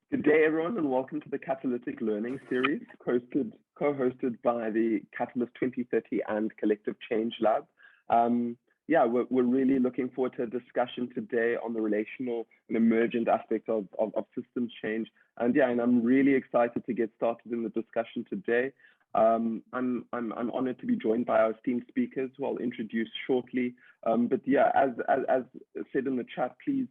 Good day, everyone, and welcome to the Catalytic Learning Series, co-hosted by the Catalyst 2030 and Collective Change Lab. We're really looking forward to a discussion today on the relational and emergent aspect of systems change. And I'm really excited to get started in the discussion today. I'm honored to be joined by our esteemed speakers, who I'll introduce shortly. As said in the chat, please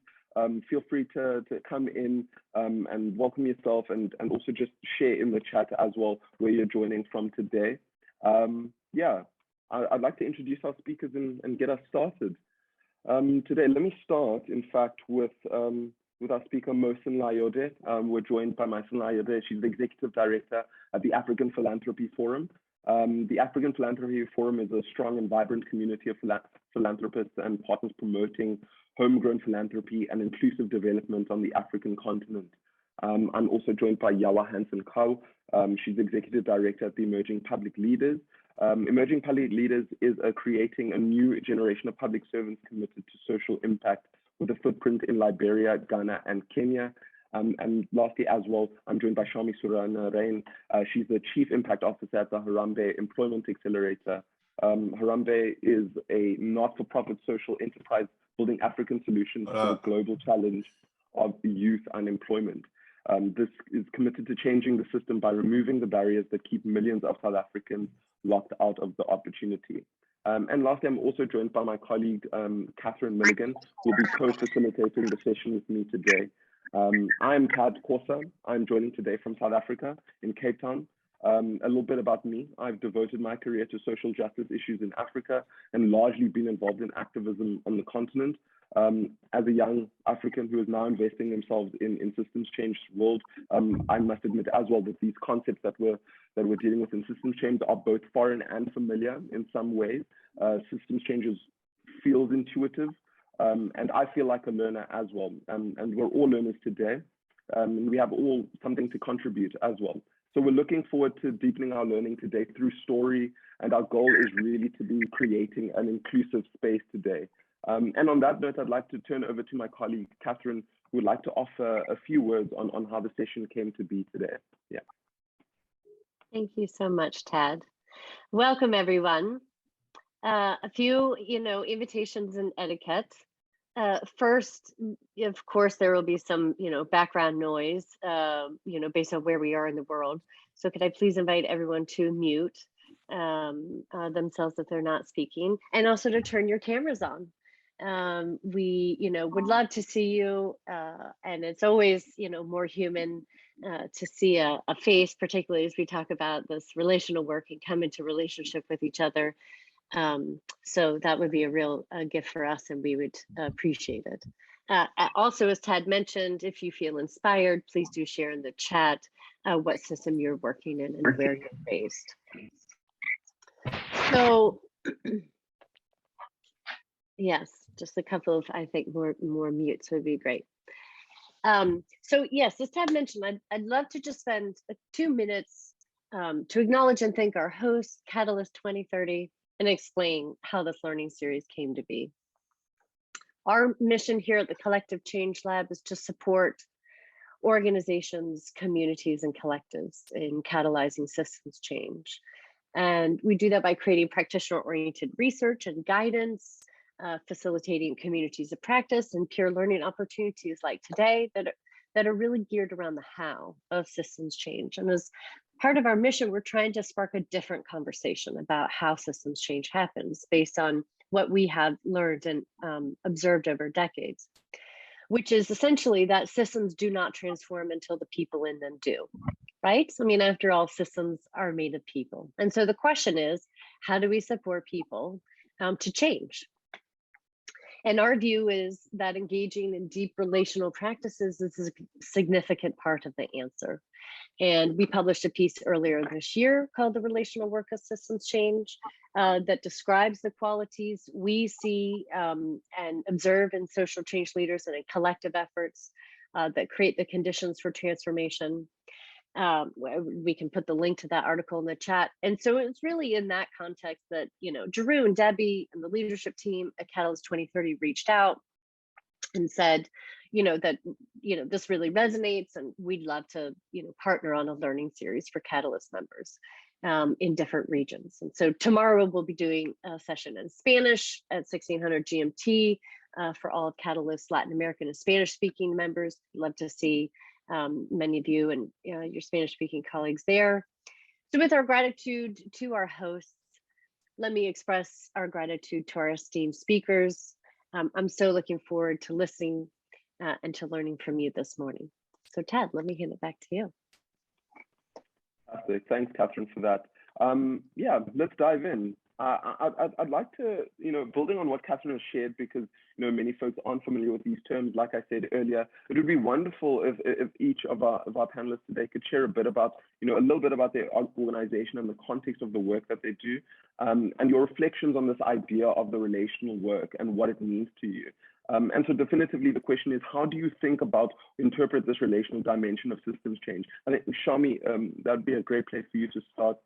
feel free to come in and welcome yourself, and also just share in the chat as well where you're joining from today. I'd like to introduce our speakers and get us started. Today, let me start, in fact, with our speaker, Mohsen Layode. We're joined by Mohsen Layode. She's the Executive Director at the African Philanthropy Forum. The African Philanthropy Forum is a strong and vibrant community of philanthropists and partners promoting homegrown philanthropy and inclusive development on the African continent. I'm also joined by Yawa Hansen-Kau. She's Executive Director at the Emerging Public Leaders. Emerging Public Leaders is creating a new generation of public servants committed to social impact with a footprint in Liberia, Ghana, and Kenya. And lastly, as well, I'm joined by Shami Suryanarayan. She's the Chief Impact Officer at the Harambe Employment Accelerator. Harambe is a not-for-profit social enterprise building African solutions to the global challenge of youth unemployment. This is committed to changing the system by removing the barriers that keep millions of South Africans locked out of the opportunity. And lastly, I'm also joined by my colleague, Catherine Milligan, who will be co-facilitating the session with me today. I'm Todd Corsa. I'm joining today from South Africa in Cape Town. A little bit about me. I've devoted my career to social justice issues in Africa and largely been involved in activism on the continent. As a young African who is now investing themselves in systems change world, I must admit as well that these concepts that we're dealing with in systems change are both foreign and familiar in some ways. Systems change feels intuitive, and I feel like a learner as well. And we're all learners today, and we have all something to contribute as well. So we're looking forward to deepening our learning today through story, and our goal is really to be creating an inclusive space today. And on that note, I'd like to turn over to my colleague, Catherine, who would like to offer a few words on how the session came to be today. Yeah. Thank you so much, Tad. Welcome, everyone. A few, invitations and etiquette. First, of course, there will be some, background noise, based on where we are in the world. So could I please invite everyone to mute themselves if they're not speaking, and also to turn your cameras on. We, would love to see you, and it's always, more human to see a face, particularly as we talk about this relational work and come into relationship with each other. So that would be a real gift for us, and we would appreciate it. Also, as Tad mentioned, if you feel inspired, please do share in the chat what system you're working in and where you're based. So yes, just a couple of, I think, more mutes would be great. So yes, as Tad mentioned, I'd love to just spend 2 minutes to acknowledge and thank our host, Catalyst 2030, and explain how this learning series came to be. Our mission here at the Collective Change Lab is to support organizations, communities, and collectives in catalyzing systems change. And we do that by creating practitioner-oriented research and guidance, facilitating communities of practice and peer learning opportunities like today that are really geared around the how of systems change. And as part of our mission, we're trying to spark a different conversation about how systems change happens based on what we have learned and observed over decades, which is essentially that systems do not transform until the people in them do, right? I mean, after all, systems are made of people. And so the question is, how do we support people to change? And our view is that engaging in deep relational practices is a significant part of the answer. And we published a piece earlier this year called The Relational Work of Systems Change that describes the qualities we see and observe in social change leaders and in collective efforts that create the conditions for transformation. We can put the link to that article in the chat. And so it's really in that context that, Jeroen and Debbie and the leadership team at Catalyst 2030 reached out and said, that, this really resonates, and we'd love to, partner on a learning series for Catalyst members in different regions. And so tomorrow we'll be doing a session in Spanish at 1600 GMT for all of Catalyst Latin American and Spanish speaking members. Love to see many of you and your Spanish speaking colleagues there. So with our gratitude to our hosts, let me express our gratitude to our esteemed speakers. I'm so looking forward to listening and to learning from you this morning. So Ted, let me hand it back to you. Fantastic. Thanks, Catherine, for that. Yeah, let's dive in. I'd like to, building on what Catherine has shared, because many folks aren't familiar with these terms. Like I said earlier, it would be wonderful if each of our panelists today could share a bit about, a little bit about their organization and the context of the work that they do, and your reflections on this idea of the relational work and what it means to you. And so definitively, the question is, how do you think about, interpret this relational dimension of systems change? I think, Shami, that'd be a great place for you to start.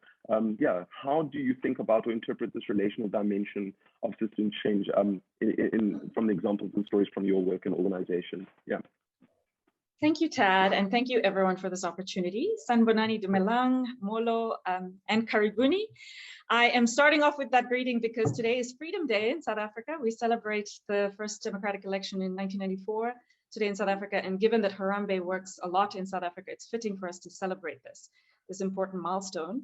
Yeah, how do you think about or interpret this relational dimension of systems change from the examples and stories from your work and organization? Yeah. Thank you, Tad, and thank you everyone for this opportunity. Sanbonani Dumelang, Molo, and Karibuni. I am starting off with that greeting because today is Freedom Day in South Africa. We celebrate the first democratic election in 1994 today in South Africa. And given that Harambe works a lot in South Africa, it's fitting for us to celebrate this important milestone.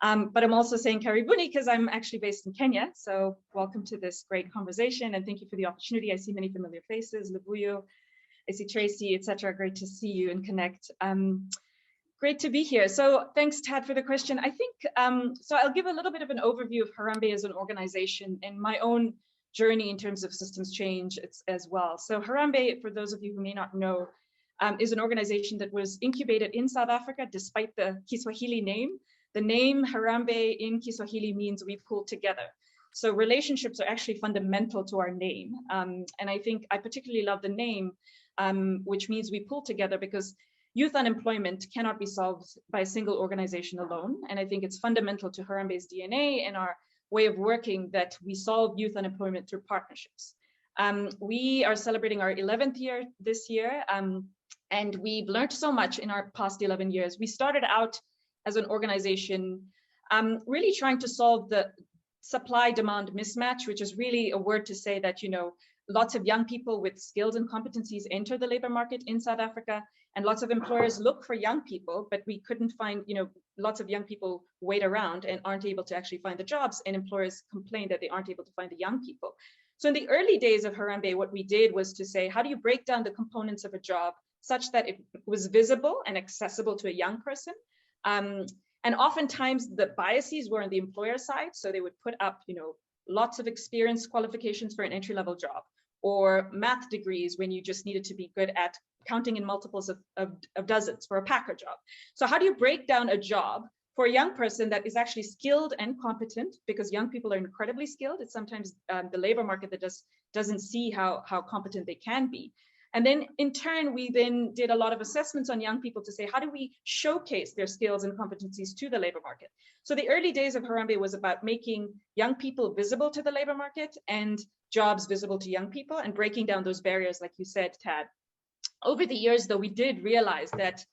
But I'm also saying Karibuni because I'm actually based in Kenya. So welcome to this great conversation, and thank you for the opportunity. I see many familiar faces, Libuyo, I see Tracy, etc. Great to see you and connect. Great to be here. So thanks, Tad, for the question. I think, so I'll give a little bit of an overview of Harambe as an organization and my own journey in terms of systems change as well. So Harambe, for those of you who may not know, is an organization that was incubated in South Africa despite the Kiswahili name. The name Harambe in Kiswahili means we pull together. So relationships are actually fundamental to our name. And I think I particularly love the name, which means we pull together, because youth unemployment cannot be solved by a single organization alone. And I think it's fundamental to Harambe's DNA and our way of working that we solve youth unemployment through partnerships. We are celebrating our 11th year this year, and we've learned so much in our past 11 years. We started out as an organization really trying to solve the supply-demand mismatch, which is really a word to say that, lots of young people with skills and competencies enter the labor market in South Africa, and lots of employers look for young people, but we couldn't find, lots of young people wait around and aren't able to actually find the jobs, and employers complain that they aren't able to find the young people. So in the early days of Harambe, what we did was to say, how do you break down the components of a job such that it was visible and accessible to a young person? And oftentimes the biases were on the employer side. So they would put up, lots of experience qualifications for an entry-level job, or math degrees when you just needed to be good at counting in multiples of dozens for a packer job. So how do you break down a job for a young person that is actually skilled and competent, because young people are incredibly skilled? It's sometimes the labor market that doesn't see how competent they can be. And then in turn, we then did a lot of assessments on young people to say, how do we showcase their skills and competencies to the labor market? So the early days of Harambe was about making young people visible to the labor market and jobs visible to young people, and breaking down those barriers, like you said, Tad. Over the years, though, we did realize that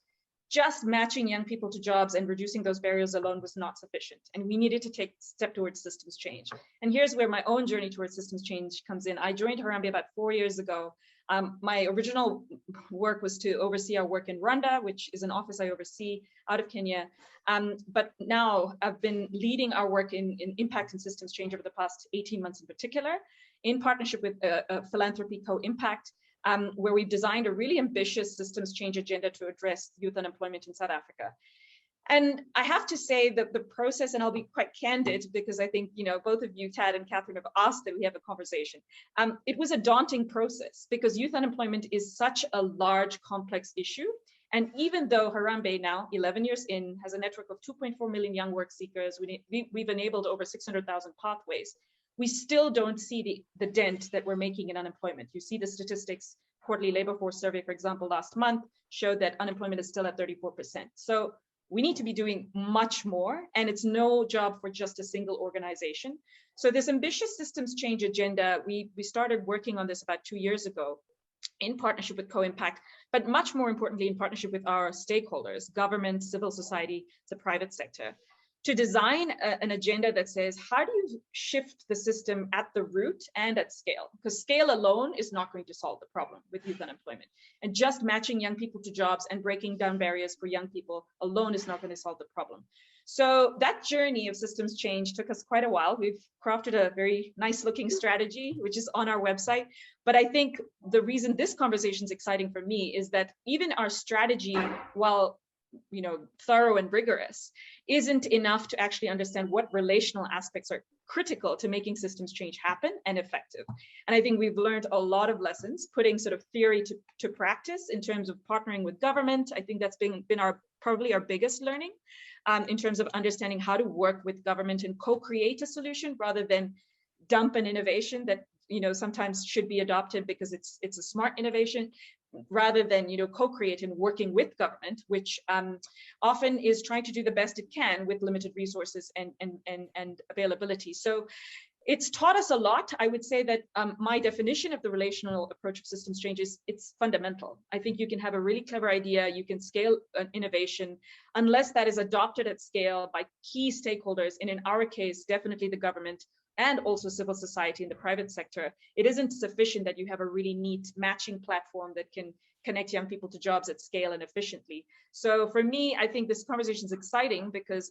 just matching young people to jobs and reducing those barriers alone was not sufficient. And we needed to take a step towards systems change. And here's where my own journey towards systems change comes in. I joined Harambe about 4 years ago. My original work was to oversee our work in Rwanda, which is an office I oversee out of Kenya. But now I've been leading our work in impact and systems change over the past 18 months in particular, in partnership with Philanthropy Co-Impact, where we've designed a really ambitious systems change agenda to address youth unemployment in South Africa. And I have to say that the process, and I'll be quite candid because I think, both of you, Tad and Catherine, have asked that we have a conversation. It was a daunting process because youth unemployment is such a large, complex issue. And even though Harambe now, 11 years in, has a network of 2.4 million young work seekers, we've enabled over 600,000 pathways, we still don't see the dent that we're making in unemployment. You see the statistics, quarterly labor force survey, for example, last month showed that unemployment is still at 34%. So we need to be doing much more, and it's no job for just a single organization. So this ambitious systems change agenda, we started working on this about 2 years ago. in partnership with Co-Impact, but much more importantly, in partnership with our stakeholders, government, civil society, the private sector, to design an agenda that says, how do you shift the system at the root and at scale? Because scale alone is not going to solve the problem with youth unemployment. And just matching young people to jobs and breaking down barriers for young people alone is not going to solve the problem. So that journey of systems change took us quite a while. We've crafted a very nice looking strategy, which is on our website. But I think the reason this conversation is exciting for me is that even our strategy, while thorough and rigorous, isn't enough to actually understand what relational aspects are critical to making systems change happen and effective. And I think we've learned a lot of lessons, putting sort of theory to practice in terms of partnering with government. I think that's been probably our biggest learning in terms of understanding how to work with government and co-create a solution rather than dump an innovation that sometimes should be adopted because it's a smart innovation, rather than co-create and working with government, which often is trying to do the best it can with limited resources and availability. So it's taught us a lot. I would say that my definition of the relational approach of systems change is it's fundamental. I think you can have a really clever idea, you can scale an innovation, unless that is adopted at scale by key stakeholders, and in our case, definitely the government, and also civil society in the private sector. It isn't sufficient that you have a really neat matching platform that can connect young people to jobs at scale and efficiently. So for me, I think this conversation is exciting because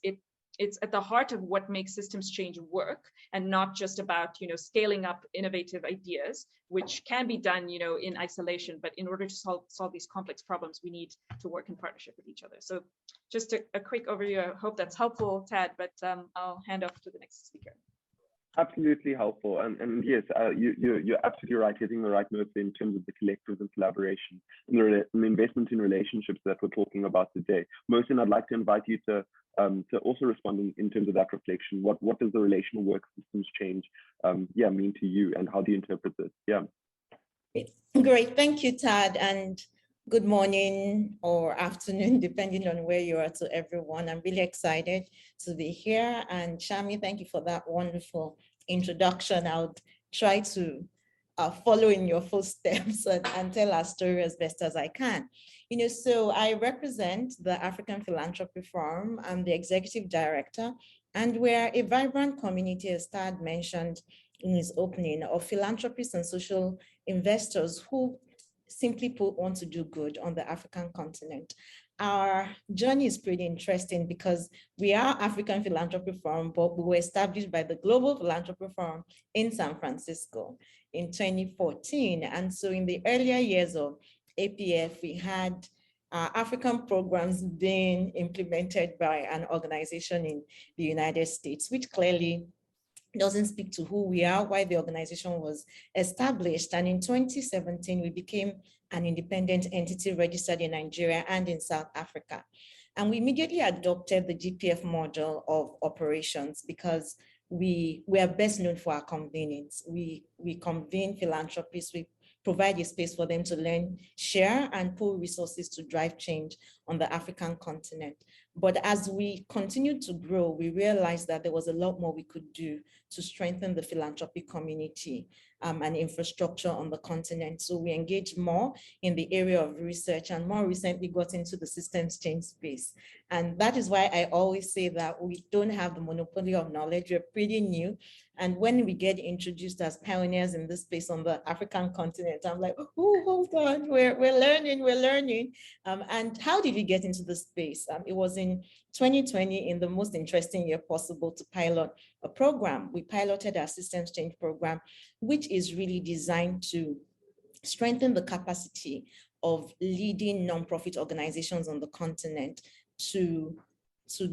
it's at the heart of what makes systems change work, and not just about scaling up innovative ideas, which can be done in isolation. But in order to solve these complex problems, we need to work in partnership with each other. So just a quick overview. I hope that's helpful, Tad, but I'll hand off to the next speaker. Absolutely helpful, and yes, you're absolutely right, hitting the right notes in terms of the collective and collaboration and the investment in relationships that we're talking about today. Mohsin, I'd like to invite you to also respond in terms of that reflection. What does the relational work systems change mean to you, and how do you interpret this? Yeah. Great, thank you, Tad, and good morning or afternoon, depending on where you are, to everyone. I'm really excited to be here. And Shami, thank you for that wonderful introduction. I'll try to follow in your footsteps and tell our story as best as I can. So I represent the African Philanthropy Forum. I'm the executive director, and we're a vibrant community, as Tad mentioned in his opening, of philanthropists and social investors who, simply put, want to do good on the African continent. Our journey is pretty interesting because we are African Philanthropy Forum, but we were established by the Global Philanthropy Forum in San Francisco in 2014. And so in the earlier years of APF, we had African programs being implemented by an organization in the United States, which clearly doesn't speak to who we are, why the organization was established. And in 2017, we became an independent entity registered in Nigeria and in South Africa. And we immediately adopted the GPF model of operations because we are best known for our convenience. We convene philanthropists, we provide a space for them to learn, share, and pool resources to drive change on the African continent. But as we continued to grow, we realized that there was a lot more we could do to strengthen the philanthropic community and infrastructure on the continent. So we engaged more in the area of research, and more recently got into the systems change space. And that is why I always say that we don't have the monopoly of knowledge. We're pretty new. And when we get introduced as pioneers in this space on the African continent, I'm like, oh, hold on, we're learning. And how did we get into this space? It was in 2020, in the most interesting year possible, to pilot a program. We piloted our systems change program, which is really designed to strengthen the capacity of leading nonprofit organizations on the continent to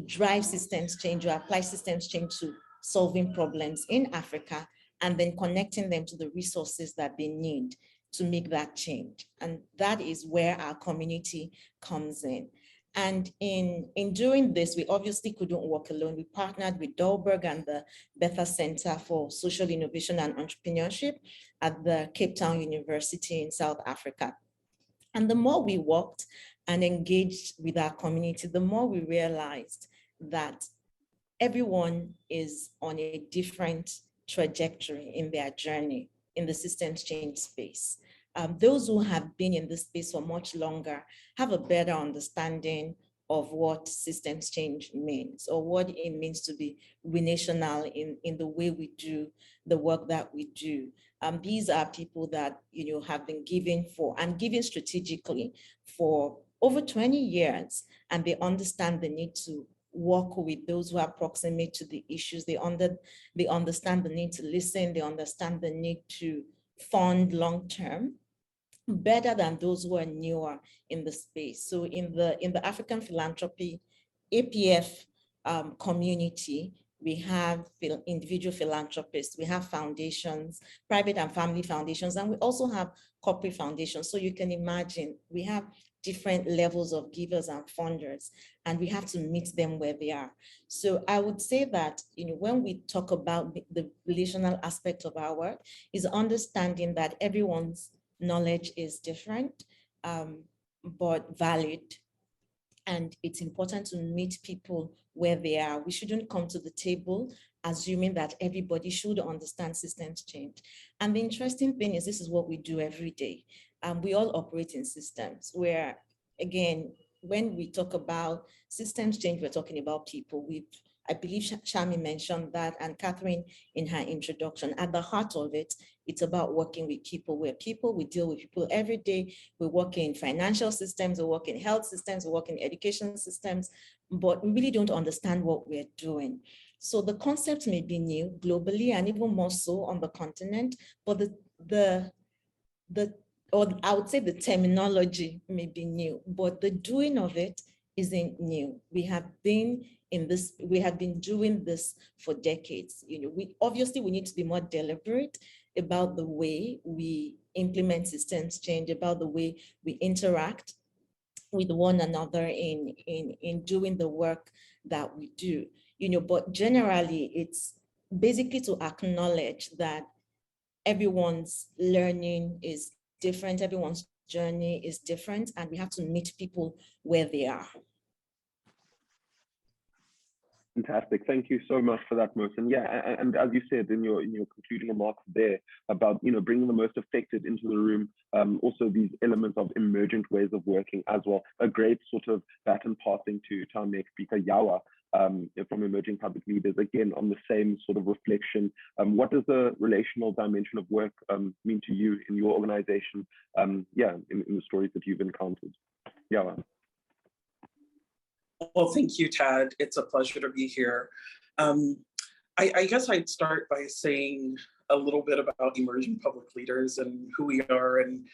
drive systems change or apply systems change to solving problems in Africa, and then connecting them to the resources that they need to make that change. And that is where our community comes in. And in doing this, we obviously couldn't work alone. We partnered with Dolberg and the Betha Center for Social Innovation and Entrepreneurship at the Cape Town University in South Africa. And the more we worked and engaged with our community, the more we realized that everyone is on a different trajectory in their journey in the systems change space. those who have been in this space for much longer have a better understanding of what systems change means, or what it means to be relational in the way we do the work that we do. These are people that have been giving strategically for over 20 years, and they understand the need to work with those who are proximate to the issues. They understand the need to listen. They understand the need to fund long-term, better than those who are newer in the space. So in the African philanthropy APF community, we have individual philanthropists, we have foundations, private and family foundations, and we also have corporate foundations. So you can imagine we have different levels of givers and funders, and we have to meet them where they are. So I would say that when we talk about the relational aspect of our work, is understanding that everyone's knowledge is different, but valid. And it's important to meet people where they are. We shouldn't come to the table assuming that everybody should understand systems change. And the interesting thing is, this is what we do every day. We all operate in systems where, again, when we talk about systems change, we're talking about people. I believe Shami mentioned that, and Catherine in her introduction. At the heart of it, it's about working with people. We're people, we deal with people every day. We work in financial systems, we work in health systems, we work in education systems, but we really don't understand what we're doing. So the concept may be new globally and even more so on the continent, but or I would say the terminology may be new, but the doing of it isn't new. We have been doing this for decades. We need to be more deliberate about the way we implement systems change, about the way we interact with one another in doing the work that we do. But generally, it's basically to acknowledge that everyone's learning is different, everyone's journey is different, and we have to meet people where they are. Fantastic. Thank you so much for that, Mohsen. Yeah, and as you said in your concluding remarks there about bringing the most affected into the room, also these elements of emergent ways of working as well. A great sort of baton passing to our next speaker, Yawa, from Emerging Public Leaders, again on the same sort of reflection. What does the relational dimension of work mean to you in your organization? In the stories that you've encountered. Yawa. Well, thank you, Tad. It's a pleasure to be here. I guess I'd start by saying a little bit about emerging public leaders and who we are, and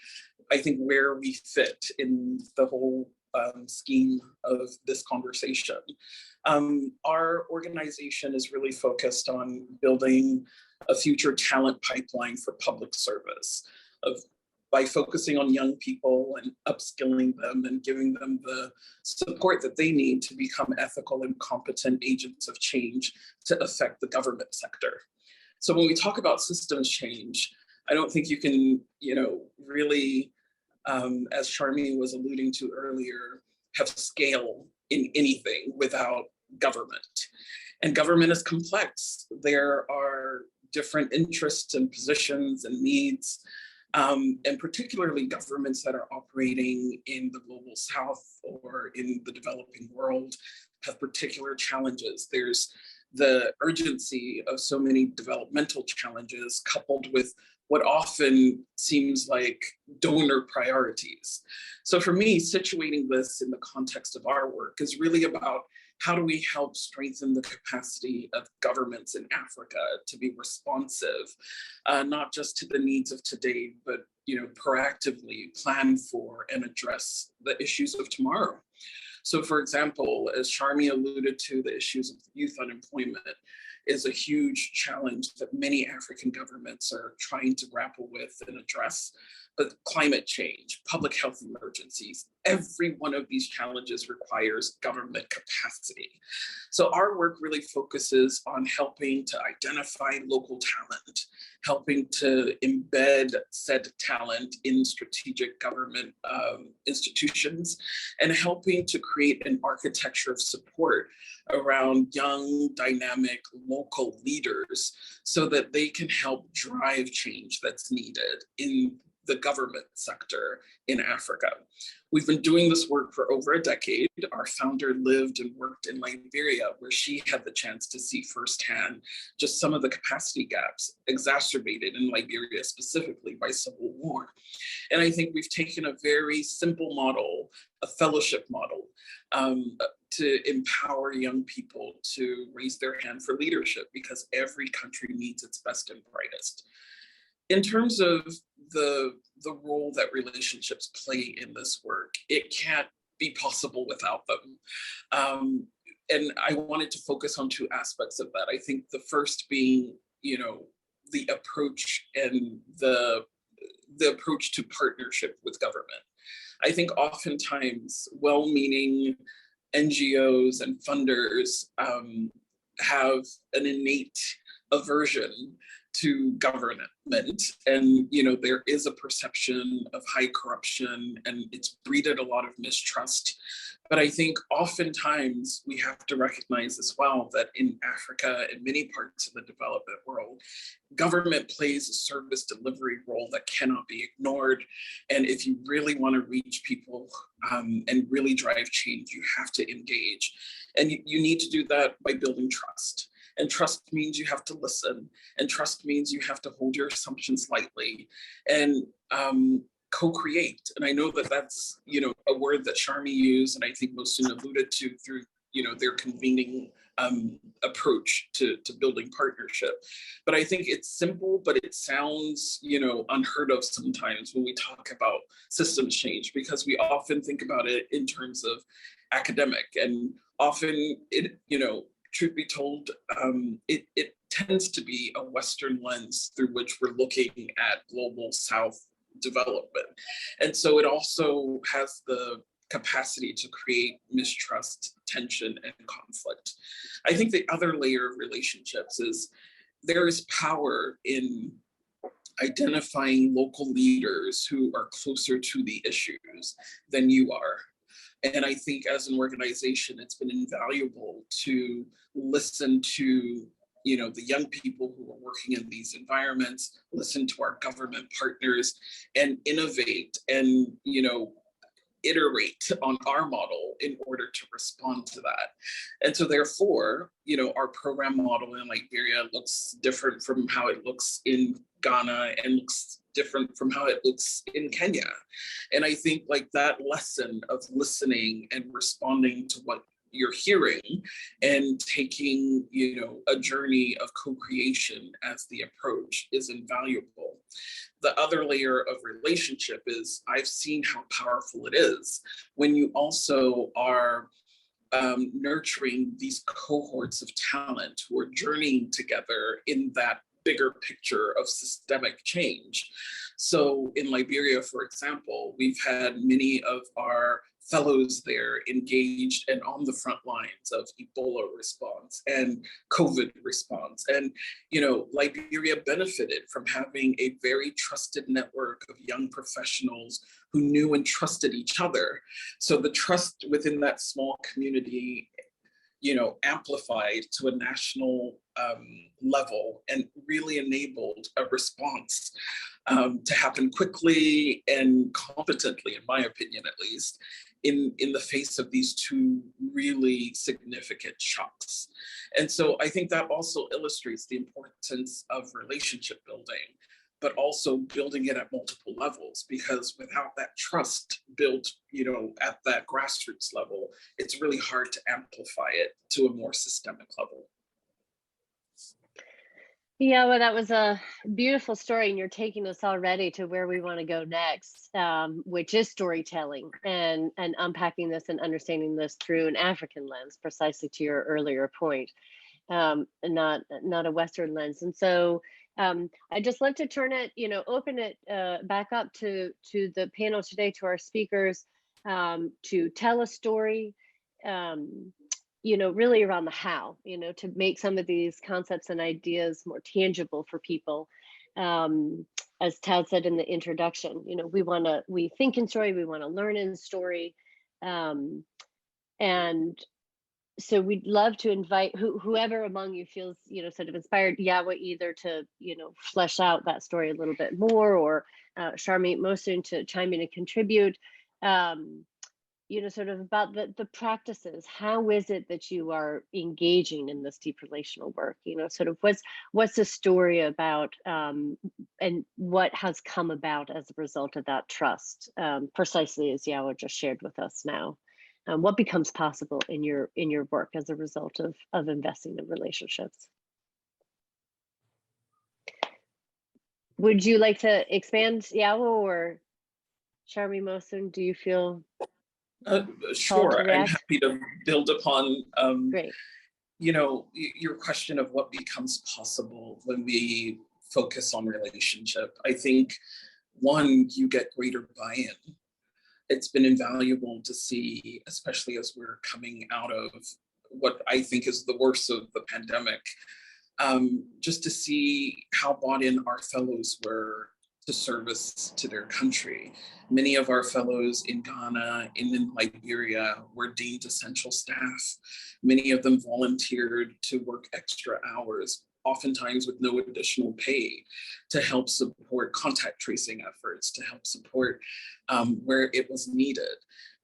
I think where we fit in the whole scheme of this conversation. Our organization is really focused on building a future talent pipeline for public service by focusing on young people and upskilling them and giving them the support that they need to become ethical and competent agents of change to affect the government sector. So when we talk about systems change, I don't think you can, really, as Charmy was alluding to earlier, have scale in anything without government. And government is complex. There are different interests and positions and needs. And particularly governments that are operating in the global south or in the developing world have particular challenges. There's the urgency of so many developmental challenges coupled with what often seems like donor priorities. So for me, situating this in the context of our work is really about how do we help strengthen the capacity of governments in Africa to be responsive, not just to the needs of today, but proactively plan for and address the issues of tomorrow. So for example, as Charmy alluded to, the issues of youth unemployment is a huge challenge that many African governments are trying to grapple with and address. But climate change, public health emergencies, every one of these challenges requires government capacity. So our work really focuses on helping to identify local talent, helping to embed said talent in strategic government institutions, and helping to create an architecture of support around young, dynamic, local leaders so that they can help drive change that's needed in the government sector in Africa. We've been doing this work for over a decade. Our founder lived and worked in Liberia, where she had the chance to see firsthand just some of the capacity gaps exacerbated in Liberia specifically by civil war. And I think we've taken a very simple model, a fellowship model, to empower young people to raise their hand for leadership, because every country needs its best and brightest. In terms of the role that relationships play in this work, it can't be possible without them. And I wanted to focus on two aspects of that. I think the first being, the approach and the approach to partnership with government. I think oftentimes well-meaning NGOs and funders have an innate aversion to government, and there is a perception of high corruption, and it's breeded a lot of mistrust. But I think oftentimes we have to recognize as well that in Africa and many parts of the development world, government plays a service delivery role that cannot be ignored. And if you really want to reach people and really drive change, you have to engage. And you need to do that by building trust. And trust means you have to listen. And trust means you have to hold your assumptions lightly and co-create. And I know that that's, a word that Harambe used, and I think Mohsen alluded to through, their convening approach to building partnership. But I think it's simple, but it sounds, unheard of sometimes when we talk about systems change, because we often think about it in terms of academic, and often it, truth be told, it tends to be a Western lens through which we're looking at global South development. And so it also has the capacity to create mistrust, tension, and conflict. I think the other layer of relationships is there is power in identifying local leaders who are closer to the issues than you are. And I think as an organization, it's been invaluable to listen to, the young people who are working in these environments, listen to our government partners, and innovate and, iterate on our model in order to respond to that. And so therefore, our program model in Liberia looks different from how it looks in Ghana and looks different from how it looks in Kenya. And I think that lesson of listening and responding to what you're hearing and taking, a journey of co-creation as the approach is invaluable. The other layer of relationship is I've seen how powerful it is when you also are nurturing these cohorts of talent who are journeying together in that bigger picture of systemic change. So in Liberia, for example, we've had many of our fellows there engaged and on the front lines of Ebola response and COVID response. And, Liberia benefited from having a very trusted network of young professionals who knew and trusted each other. So the trust within that small community, amplified to a national level and really enabled a response to happen quickly and competently, in my opinion, at least, in the face of these two really significant shocks. And so I think that also illustrates the importance of relationship building, but also building it at multiple levels, because without that trust built, at that grassroots level, it's really hard to amplify it to a more systemic level. Yeah, well, that was a beautiful story, and you're taking us already to where we want to go next, which is storytelling and unpacking this and understanding this through an African lens, precisely to your earlier point, and not a Western lens. And so I just love to turn it, open it back up to the panel today, to our speakers, to tell a story, really around the how, to make some of these concepts and ideas more tangible for people. As Todd said in the introduction, we think in story, we want to learn in story. And so we'd love to invite whoever among you feels, sort of inspired, Yahweh, either to, flesh out that story a little bit more, or Harambe Mohsen to chime in and contribute, sort of about the practices. How is it that you are engaging in this deep relational work? Sort of what's the story about, and what has come about as a result of that trust, precisely as Yawa just shared with us now. What becomes possible in your work as a result of investing in relationships? Would you like to expand, Yawa, or Harambe Mohsen? Do you feel sure, I'm happy to build upon Great. Your question of what becomes possible when we focus on relationship. I think, one, you get greater buy-in. It's been invaluable to see, especially as we're coming out of what I think is the worst of the pandemic, just to see how bought in our fellows were to service to their country. Many of our fellows in Ghana and in Liberia were deemed essential staff. Many of them volunteered to work extra hours, oftentimes with no additional pay, to help support contact tracing efforts, to help support where it was needed.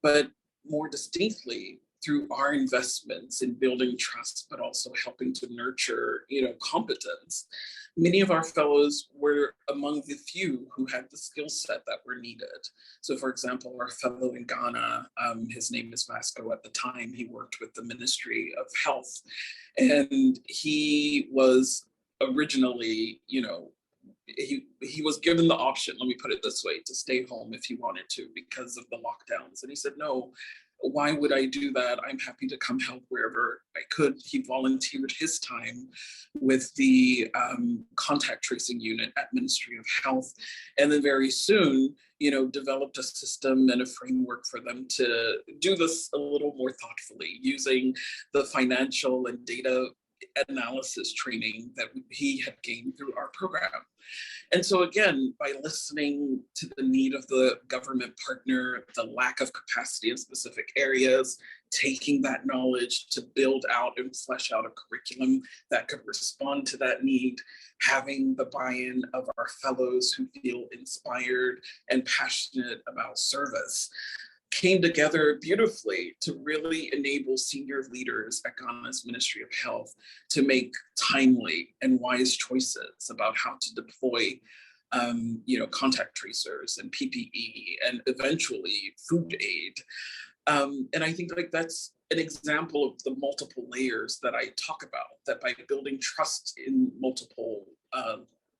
But more distinctly, through our investments in building trust, but also helping to nurture, competence, many of our fellows were among the few who had the skill set that were needed. So for example, our fellow in Ghana, his name is Vasco at the time, he worked with the Ministry of Health. And he was originally, he was given the option, let me put it this way, to stay home if he wanted to because of the lockdowns. And he said, no, why would I do that? I'm happy to come help wherever I could. He volunteered his time with the contact tracing unit at Ministry of Health. And then very soon, developed a system and a framework for them to do this a little more thoughtfully, using the financial and data analysis training that he had gained through our program. And so again, by listening to the need of the government partner, the lack of capacity in specific areas, taking that knowledge to build out and flesh out a curriculum that could respond to that need, having the buy-in of our fellows who feel inspired and passionate about service, came together beautifully to really enable senior leaders at Ghana's Ministry of Health to make timely and wise choices about how to deploy contact tracers and PPE and eventually food aid. And I think that's an example of the multiple layers that I talk about, that by building trust in multiple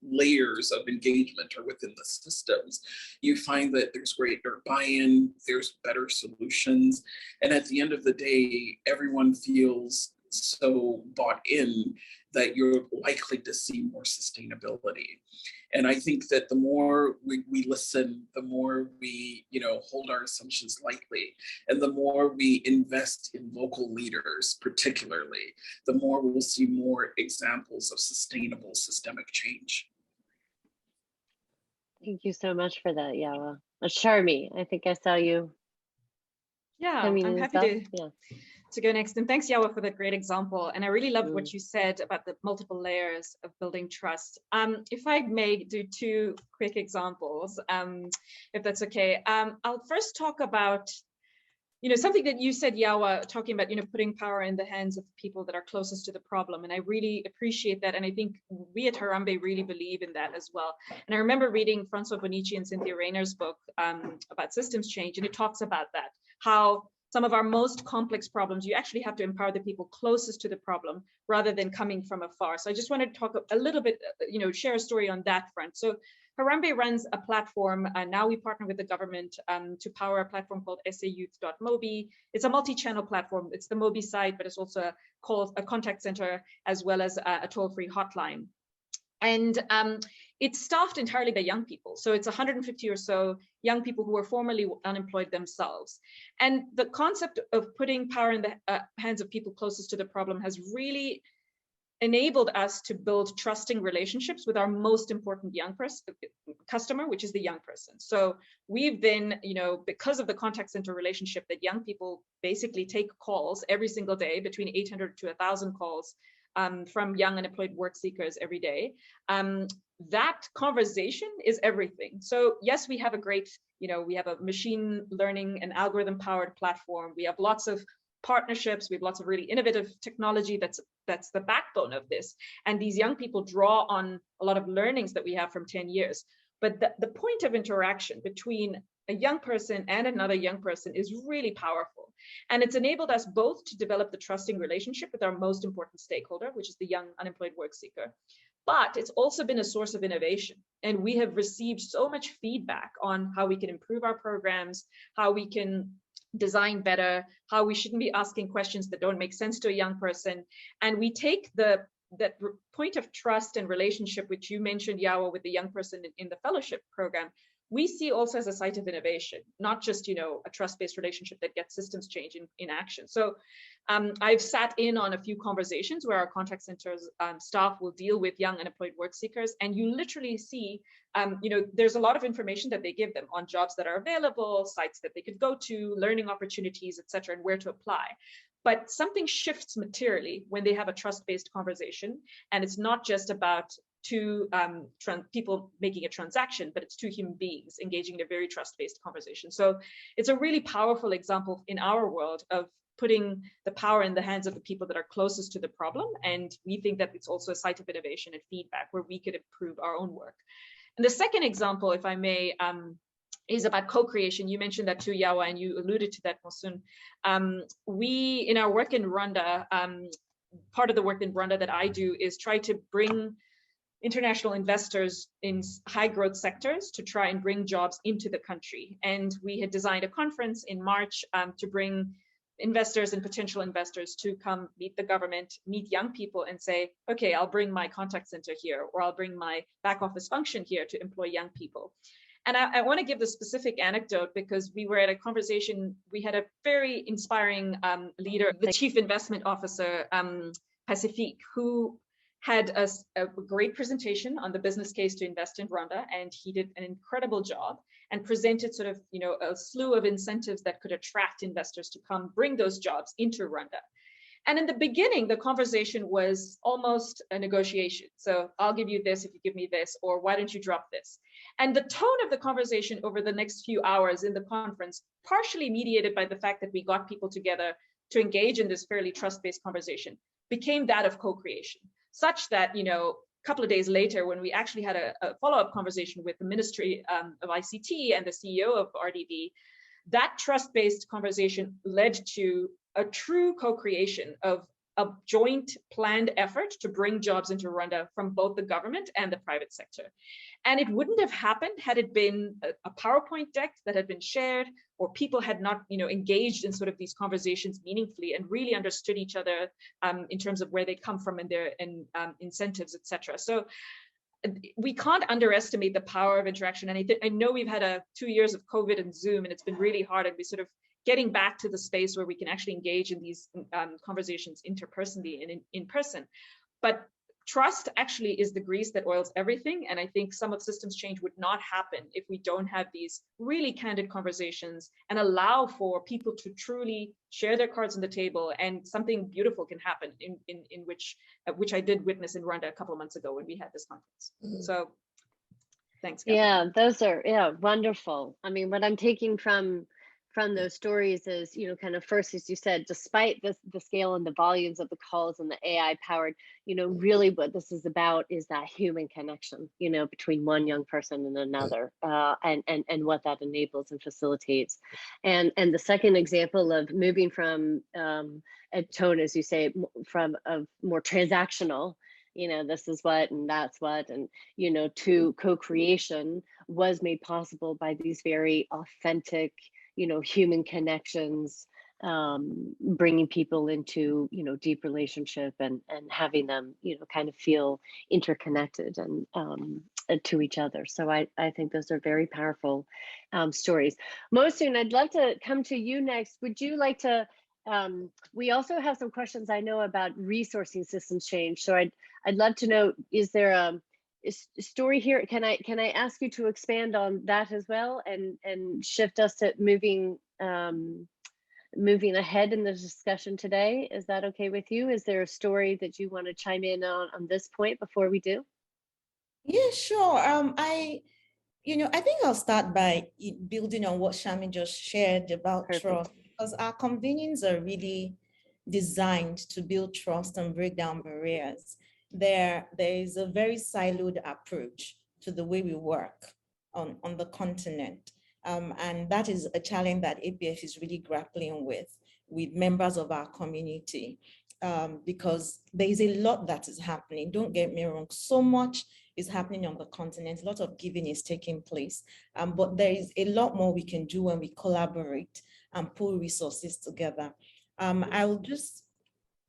layers of engagement or within the systems, you find that there's greater buy-in, there's better solutions. And at the end of the day, everyone feels so bought in that you're likely to see more sustainability. And I think that the more we listen, the more we hold our assumptions lightly, and the more we invest in local leaders particularly, the more we'll see more examples of sustainable systemic change. Thank you so much for that, Yawa. Harambe, I think I saw you. Yeah, I'm happy to go next. And thanks, Yawa, for that great example. And I really love what you said about the multiple layers of building trust. If I may do two quick examples, if that's okay. I'll first talk about something that you said, Yawa, talking about, putting power in the hands of people that are closest to the problem. And I really appreciate that. And I think we at Harambe really believe in that as well. And I remember reading Francois Bonici and Cynthia Rayner's book about systems change. And it talks about that, how some of our most complex problems, you actually have to empower the people closest to the problem rather than coming from afar. So I just wanted to talk a little bit, share a story on that front. So Harambe runs a platform, and now we partner with the government to power a platform called sayouth.mobi. It's a multi-channel platform. It's the Mobi site, but it's also a contact center as well as a toll-free hotline. And it's staffed entirely by young people. So it's 150 or so young people who are formerly unemployed themselves. And the concept of putting power in the hands of people closest to the problem has really enabled us to build trusting relationships with our most important young customer, which is the young person. So we've been, because of the contact center relationship, that young people basically take calls every single day, between 800 to 1,000 calls from young unemployed work seekers every day. that conversation is everything. So yes, we have a great, we have a machine learning and algorithm powered platform. We have lots of partnerships. We have lots of really innovative technology that's the backbone of this. And these young people draw on a lot of learnings that we have from 10 years. But the point of interaction between a young person and another young person is really powerful. And it's enabled us both to develop the trusting relationship with our most important stakeholder, which is the young unemployed work seeker. But it's also been a source of innovation. And we have received so much feedback on how we can improve our programs, how we can design better, how we shouldn't be asking questions that don't make sense to a young person. And we take that point of trust and relationship, which you mentioned, Yawa, with the young person in the fellowship program, we see also as a site of innovation, not just, a trust-based relationship that gets systems change in action. So I've sat in on a few conversations where our contact centers staff will deal with young unemployed work seekers, and you literally see, there's a lot of information that they give them on jobs that are available, sites that they could go to, learning opportunities, et cetera, and where to apply. But something shifts materially when they have a trust-based conversation, and it's not just about two people making a transaction, but it's two human beings engaging in a very trust-based conversation. So it's a really powerful example in our world of putting the power in the hands of the people that are closest to the problem. And we think that it's also a site of innovation and feedback where we could improve our own work. And the second example, if I may, is about co-creation. You mentioned that too, Yawa, and you alluded to that, Mosun. We, in our work in Rwanda, part of the work in Rwanda that I do is try to bring international investors in high growth sectors to try and bring jobs into the country. And we had designed a conference in March to bring investors and potential investors to come meet the government, meet young people and say, okay, I'll bring my contact center here, or I'll bring my back office function here to employ young people. And I want to give the specific anecdote because we were at a conversation, we had a very inspiring leader, the chief investment officer, Pacifique, who had a great presentation on the business case to invest in Rwanda, and he did an incredible job and presented sort of, a slew of incentives that could attract investors to come bring those jobs into Rwanda. And in the beginning, the conversation was almost a negotiation. So I'll give you this if you give me this, or why don't you drop this? And the tone of the conversation over the next few hours in the conference, partially mediated by the fact that we got people together to engage in this fairly trust-based conversation, became that of co-creation. Such that, a couple of days later, when we actually had a follow-up conversation with the Ministry of ICT and the CEO of RDB, that trust-based conversation led to a true co-creation of a joint planned effort to bring jobs into Rwanda from both the government and the private sector. And it wouldn't have happened had it been a PowerPoint deck that had been shared, or people had not, engaged in sort of these conversations meaningfully and really understood each other in terms of where they come from and their incentives, et cetera. So we can't underestimate the power of interaction. And I know we've had 2 years of COVID and Zoom, and it's been really hard, and we sort of getting back to the space where we can actually engage in these conversations interpersonally and in person. But trust actually is the grease that oils everything. And I think some of systems change would not happen if we don't have these really candid conversations and allow for people to truly share their cards on the table, and something beautiful can happen in which I did witness in Rwanda a couple of months ago when we had this conference. So thanks, Catherine. Yeah, those are wonderful. I mean, what I'm taking from those stories is, kind of first, as you said, despite the scale and the volumes of the calls and the AI powered, really what this is about is that human connection, between one young person and another, and what that enables and facilitates. And the second example of moving from a tone, as you say, from a more transactional, this is what and that's what, and to co-creation was made possible by these very authentic human connections, bringing people into, deep relationship and having them, kind of feel interconnected and to each other. So I think those are very powerful stories. Mosun, I'd love to come to you next. Would you like to, we also have some questions I know about resourcing systems change. So I'd love to know, is there a story here? Can I ask you to expand on that as well and shift us to moving ahead in the discussion today? Is that okay with you? Is there a story that you want to chime in on this point before we do? Yeah, sure. I think I'll start by building on what Shami just shared about Perfect. trust, because our convenings are really designed to build trust and break down barriers. There is a very siloed approach to the way we work on the continent. And that is a challenge that APF is really grappling with members of our community, because there is a lot that is happening. Don't get me wrong, so much is happening on the continent. A lot of giving is taking place, but there is a lot more we can do when we collaborate and pull resources together. I will just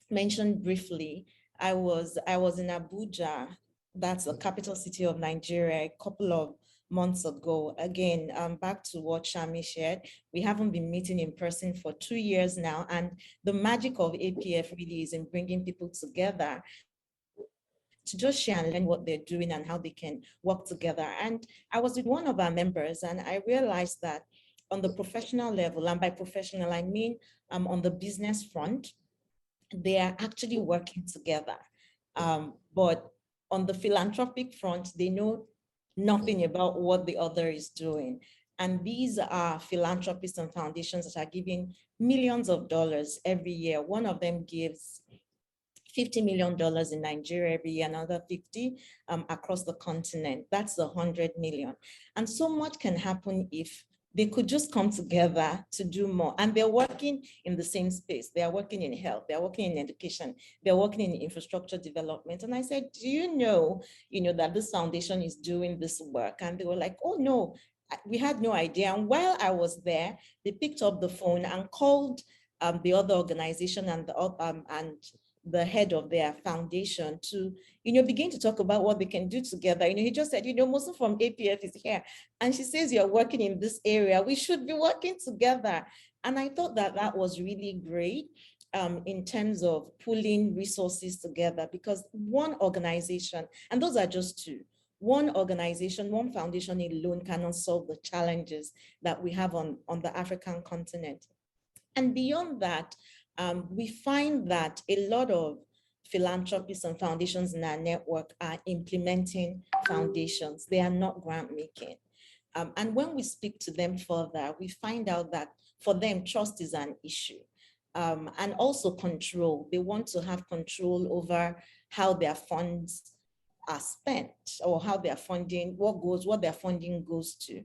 mention briefly, I was in Abuja, that's the capital city of Nigeria, a couple of months ago. Again, back to what Shami shared, we haven't been meeting in person for 2 years now, and the magic of APF really is in bringing people together to just share and learn what they're doing and how they can work together. And I was with one of our members, and I realized that on the professional level, and by professional, I mean on the business front, they are actually working together. But on the philanthropic front, they know nothing about what the other is doing. And these are philanthropists and foundations that are giving millions of dollars every year. One of them gives $50 million in Nigeria every year, another 50 across the continent. That's 100 million. And so much can happen if they could just come together to do more. And they're working in the same space. They are working in health, they're working in education, they're working in infrastructure development. And I said, do you know that this foundation is doing this work? And they were like, oh no, we had no idea. And while I was there, they picked up the phone and called the other organization and the head of their foundation to, begin to talk about what they can do together. He just said, Mosu from APF is here, and she says, you're working in this area. We should be working together. And I thought that that was really great in terms of pulling resources together, because one organization, and those are just two, one organization, one foundation alone cannot solve the challenges that we have on the African continent. And beyond that, we find that a lot of philanthropists and foundations in our network are implementing foundations. They are not grant making. And when we speak to them further, we find out that for them, trust is an issue. And also control. They want to have control over how their funds are spent, or how their funding, what their funding goes to.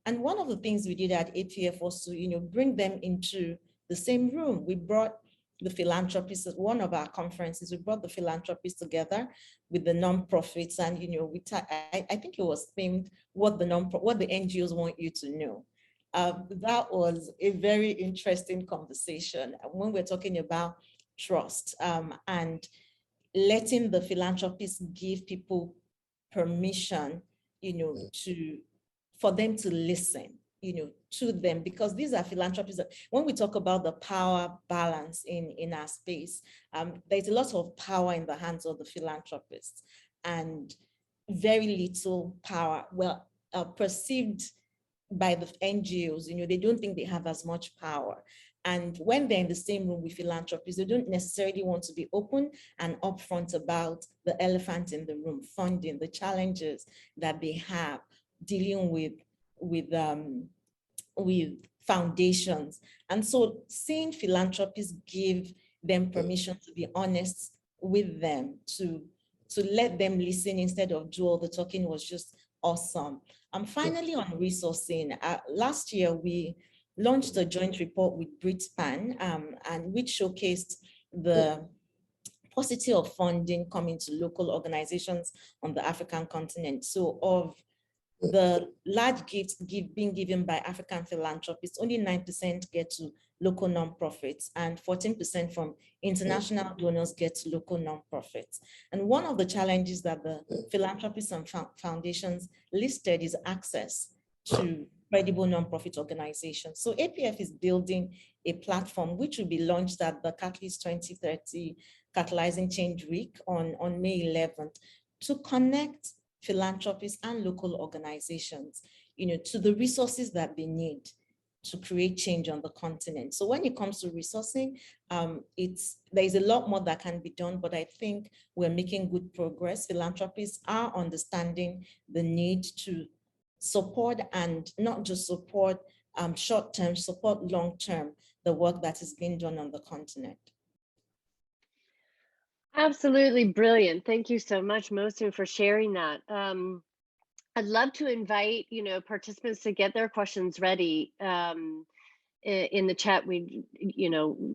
And one of the things we did at APF was to, bring them into the same room. We brought the philanthropists at one of our conferences. We brought the philanthropists together with the nonprofits, and I think it was themed what the NGOs want you to know. That was a very interesting conversation when we're talking about trust and letting the philanthropists give people permission, for them to listen, to them, because these are philanthropists. When we talk about the power balance in our space, there's a lot of power in the hands of the philanthropists and very little power, perceived by the NGOs. They don't think they have as much power. And when they're in the same room with philanthropists, they don't necessarily want to be open and upfront about the elephant in the room, funding, the challenges that they have dealing with foundations. And so seeing philanthropists give them permission to be honest with them, to let them listen instead of do all the talking was just awesome. Finally, on resourcing, last year we launched a joint report with BritSpan, and which showcased the paucity of funding coming to local organizations on the African continent. So of the large gifts being given by African philanthropists, only 9% get to local nonprofits, and 14% from international donors get to local nonprofits. And one of the challenges that the philanthropists and foundations listed is access to credible nonprofit organizations. So APF is building a platform which will be launched at the Catalyst 2030 Catalyzing Change Week on May 11th to connect philanthropists and local organizations, to the resources that they need to create change on the continent. So when it comes to resourcing, there's a lot more that can be done, but I think we're making good progress. Philanthropists are understanding the need to support, and not just support short-term, support long-term, the work that is being done on the continent. Absolutely brilliant. Thank you so much, Mosun, for sharing that. I'd love to invite, participants to get their questions ready. In the chat, we,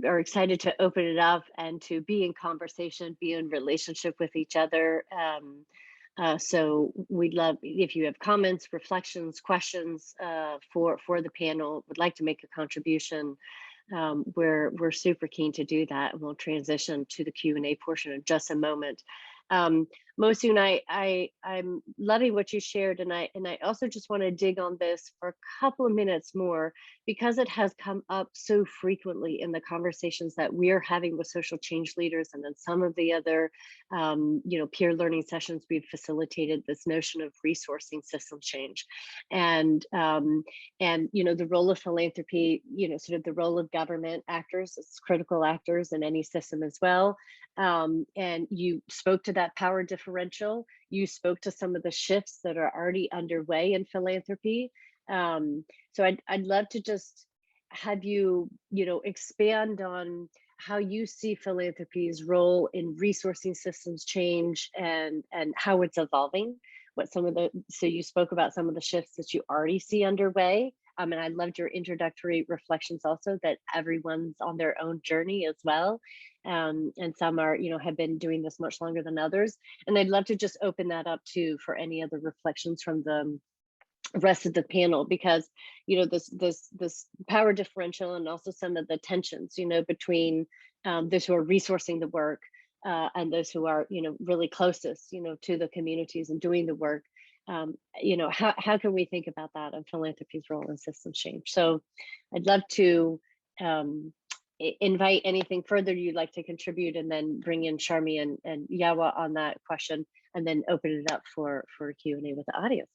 are excited to open it up and to be in conversation, be in relationship with each other. So we'd love if you have comments, reflections, questions for the panel, would like to make a contribution. We're super keen to do that, and we'll transition to the Q&A portion in just a moment. Mosun, I'm loving what you shared, and I also just want to dig on this for a couple of minutes more, because it has come up so frequently in the conversations that we're having with social change leaders, and then some of the other peer learning sessions we've facilitated, this notion of resourcing system change, and the role of philanthropy, sort of the role of government actors as critical actors in any system as well. And you spoke to that power differential. You spoke to some of the shifts that are already underway in philanthropy. So I'd love to just have you, expand on how you see philanthropy's role in resourcing systems change, and how it's evolving. So you spoke about some of the shifts that you already see underway. And I loved your introductory reflections also, that everyone's on their own journey as well. And some are, have been doing this much longer than others. And I'd love to just open that up too for any other reflections from the rest of the panel, because, this power differential, and also some of the tensions, between those who are resourcing the work and those who are, really closest, to the communities and doing the work. How can we think about that and philanthropy's role in system change? So I'd love to invite anything further you'd like to contribute, and then bring in Sharmi and Yawa on that question, and then open it up for Q&A with the audience.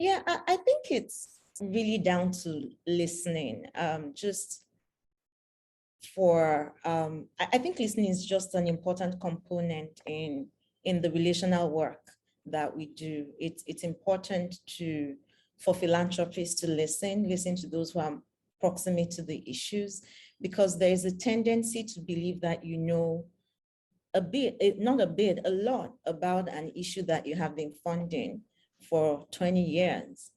Yeah, I think it's really down to listening. I think listening is just an important component in the relational work that we do. It's important for philanthropists to listen to those who are proximate to the issues, because there is a tendency to believe that you know a lot about an issue that you have been funding for 20 years.